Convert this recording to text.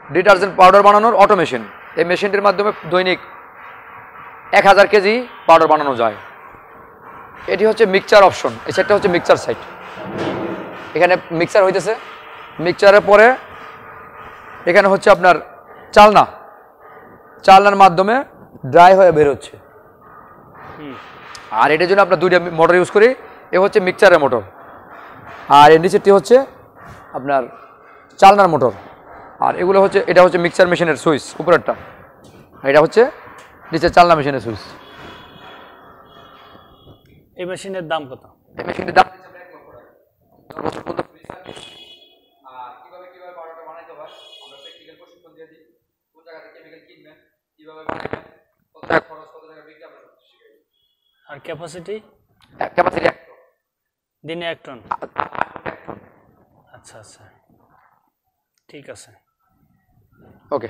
Detergent powder বানানোর auto machine. এই মেশিনটির মাধ্যমে দৈনিক 1000 কেজি পাউডার বানানো যায়। এটি হচ্ছে মিক্সচার অপশন, এই সাইডটা হচ্ছে মিক্সচার সাইড। এখানে মিক্সচার হইতেছে, মিক্সচারের পরে এখানে হচ্ছে আপনার চালনার মাধ্যমে ড্রাই হয়ে বের হচ্ছে। আর এটার জন্য আপনার দুইটা মোটর ইউজ করি। এ হচ্ছে মিক্সচারের মোটর, আর এর নিচেরটি হচ্ছে আপনার চালনার মোটর। আর এগুলো হচ্ছে, এটা হচ্ছে মিক্সচার মেশিনের সুইচ উপরেরটা, এটা হচ্ছে নিচের চালনা মেশিনের সুইচ। এই মেশিনের দাম কত? এই মেশিনের দাম আর ক্যাপাসিটি দিনে 1 টন। আচ্ছা আচ্ছা, ঠিক আছে, ওকে।